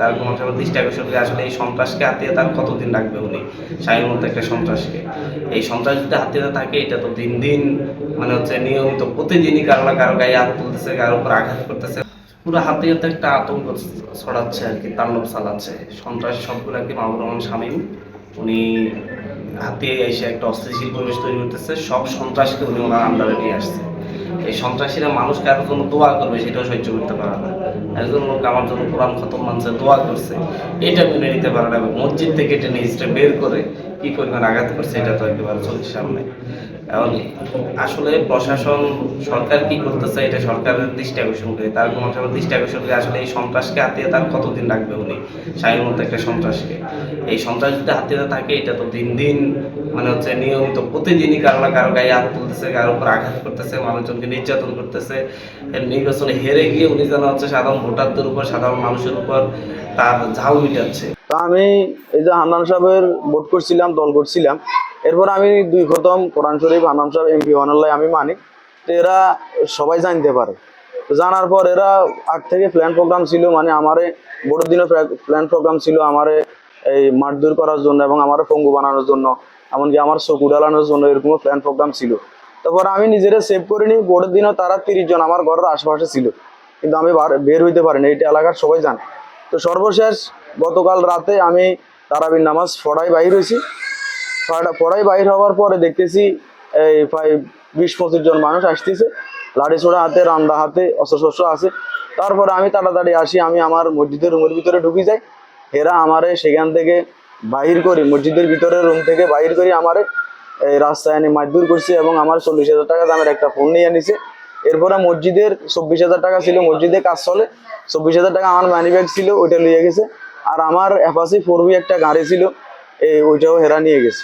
তার কোনো দৃষ্টি আকর্ষণ করে আসলে এই সন্ত্রাসকে হাতিয়ে তার কতদিন রাখবে উনি স্বামীর মতো একটা সন্ত্রাসকে। এই সন্ত্রাস যদি হাতিয়ে থাকে এটা তো দিন দিন নিয়মিত প্রতিদিনই কারো না কারো গায়ে হাত তুলতেছে, কারোর উপর আঘাত করতেছে, পুরো হাতিয়াতে একটা আতঙ্ক ছড়াচ্ছে আর কি, তাণ্ডব চালাচ্ছে। সন্ত্রাস সবগুলোকে মাহবুব রহমান শামীম উনি হাতিয়ে এসে একটা অস্থিতিশীল পরিবেশ তৈরি করতেছে, সব সন্ত্রাসকে উনি ওনার আন্ডারে নিয়ে আসছে। এই সন্ত্রাসীরা মানুষ কারোর জন্য দোয়া করবে সেটাও সহ্য করতে পারে না। একজন লোক আমার জন্য কোরআন খতম মানছে, দোয়া করছে, এটা মেনে নিতে পারে না। মসজিদ থেকে টেনে হিস্ট্রে বের করে কি পরিমাণ আঘাত করছে এটা তো একেবারে চোখের সামনে। এখন আসলে প্রশাসন, সরকার কি করতেছে এটা সরকারের দৃষ্টি আকর্ষণ করে, তার কোনো দৃষ্টি আকর্ষণ করে আসলে এই সন্ত্রাসকে হাতিয়ে তার কতদিন রাখবে উনি স্বামীর মতো একটা সন্ত্রাসকে। এই সন্ত্রাস যদি হাতিয়ে থাকে এটা তো দিন দিন নিয়মিত প্রতিদিনই কারো না কারো গায়ে হাত তুলতেছে, কারোর উপর আঘাত করতেছে, মানুষজনকে নির্যাতন করতেছে। নির্বাচনে হেরে গিয়ে উনি যেন সাধারণ ভোটারদের উপর, সাধারণ মানুষের উপর তার ঝাল মিটাচ্ছে। তো আমি এই যে হান্নান সাহেবের ভোট করছিলাম, দল করছিলাম, এরপর আমি 2 খতম কোরআন শরীফ হান্নান সাহেব এমপি হওয়ার আমি মানি। তো এরা সবাই জানতে পারে, তো জানার পর এরা আগ থেকে প্ল্যান প্রোগ্রাম ছিল, মানে আমারে ভোটের দিনও প্ল্যান প্রোগ্রাম ছিল আমারে এই মারধর করার জন্য এবং আমার পঙ্গু বানানোর জন্য, এমনকি আমার চকু ডালানোর জন্য, এরকমও প্ল্যান প্রোগ্রাম ছিল। তারপর আমি নিজেরা সেভ করিনি, ভোটের দিনও তারা 30 জন আমার ঘরের আশেপাশে ছিল, কিন্তু আমি বের হইতে পারিনি, এটা এলাকার সবাই জানে। তো সর্বশেষ গতকাল রাতে আমি তারাবির নামাজ পড়াই বাহির হয়েছি। পড়াই বাহির হওয়ার পরে দেখতেছি এই প্রায় 20-25 জন মানুষ আসতেছে, লাঠি ছোড়া হাতে, রান্দা হাতে, অস্ত্রশস্ত্র আছে। তারপরে আমি তাড়াতাড়ি আসি, আমি আমার মসজিদের রুমের ভিতরে ঢুকে যাই। এরা আমারে সেখান থেকে বাহির করি, মসজিদের ভিতরে রুম থেকে বাহির করি আমারে এই রাস্তায় এনে মারধর করছে এবং আমার 40,000 টাকা দামের একটা ফোন নিয়ে নিছে। এরপরে মসজিদের 24,000 টাকা ছিল, মসজিদে কাজ চলে, 24,000 টাকা আমার মানি ব্যাগ ছিল, ওইটা নিয়ে গেছে। আর আমার অ্যাপাচি 4V একটা গাড়ি ছিল, ওইটাও হেরা নিয়ে গেছে।